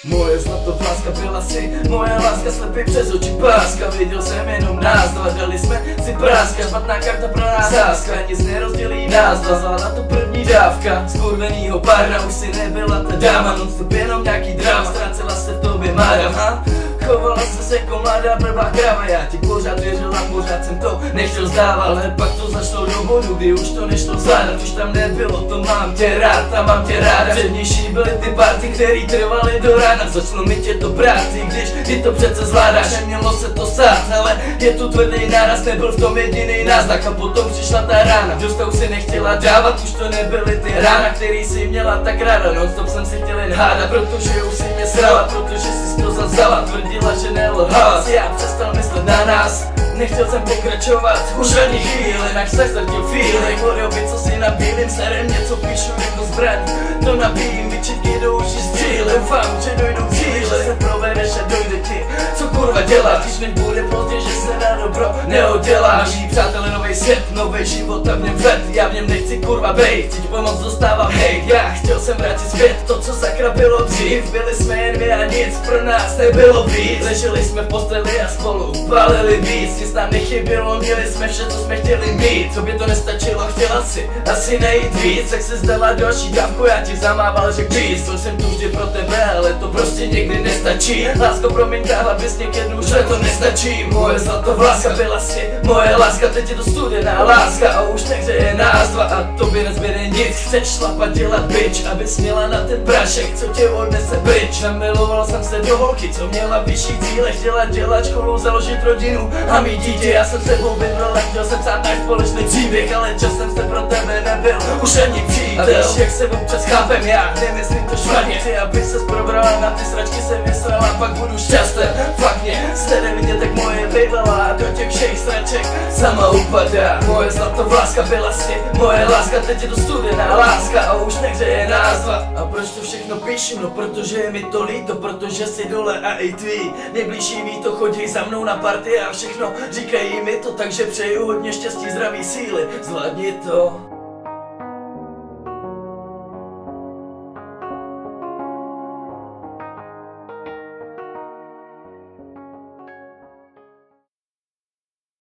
Moje zlatovláska byla si, moje láska slepý přes oči páska. Viděl jsem jenom nás dva, dali jsme si práska. Špatná karta pro nás sáska, nic nerozdělí nás dva. Zvládla to první dávka skurvenýho párna, už si nebyla ta dáma. Non-stop jenom nějaký drama, ztrácela se v tobě mádama. Chovala se jako mladá blbá kráva, já ti pořád věřila, pořád jsem to nechtěl zdávat. Ale pak to zašlo do bodu, kdy už to nešlo zvládat. Už tam nebylo to mám tě rád a mám tě ráda. Přednější byly ty party, které trvaly do rána. Začalo mi tě to brát, i když ty to přece zvládáš. Nemělo se to sát, ale je tu tvrdý náraz, nebyl v tom jediný náznak. A potom přišla ta rána, dostou si nechtěla dávat. Už to nebyly ty rána, který si měla tak ráda. Non-stop jsem si chtěl jen hádat, protože už si mě srala, protože si to zavzala. Tvrdila, že nelhala, já přestal myslet na nás. Nechtěl jsem pokračovat, už ani chvíli, na vztah ztratil feeling. Chorobit, co si nabílím, serem něco píšu jako zbraň. To nabíjím, vyčitky do uší stříle. Doufám, že dojdu k cíli, že se provedeš a dojde ti, co kurva dělat. Když než bude pozdě, že se na dobro neodděláš. Naší přátelé, novej svět, novej život a v něm vet. Já v něm nechci kurva bejt, cíť pomoc dostávám hejt. Já chtěl jsem vrátit zpět to, co sakra bylo dřív. Byli jsme jen my a nic pro nás nebylo víc. Leželi jsme v posteli a spolu palili víc. Nic nám nechybělo, měli jsme vše, co jsme chtěli mít. Tobě to nestačilo, chtěla si asi najít víc. Jak se zdala další dávku, já ti zamával, že víc. Byl jsem tu vždy pro tebe, ale to prostě někdy nestačí. Lásko, promiň, dáhla bys jednou, že to nestačí. Moje zlatovláska byla si, moje láska, teď je to studená láska. A už nehřeje nás dva a tobě nezbyde nic. Chceš šlapat, dělat bitch, abys měla na ten prášek, co tě odnese pryč. Namiloval jsem se do holky, co měla vyšší cíle. Chtěla dělat školu, založit rodinu a mít dítě. Já jsem sebou vybral a chtěl jsem psát náš společný příběh, ale časem se pro tebe nebyl už ani přítel. A víš, jak se občas chápem, já nemyslím to špatně. Chci, aby ses probrala, na ty sračky se vysrala, pak budu šťastný. Fakt mě, stejně mě tak moje vyvala a do těch všech sraček sama upadá. Moje zlatovláska byla si, moje láska, teď je to studená láska a už nehřeje nás dva. A proč to všechno píšu? No protože je mi to líto, protože si dole a i tví nejbližší ví to, chodí za mnou na party a všechno říkají mi to, takže přeju hodně štěstí, zdraví, síly, zvládni to.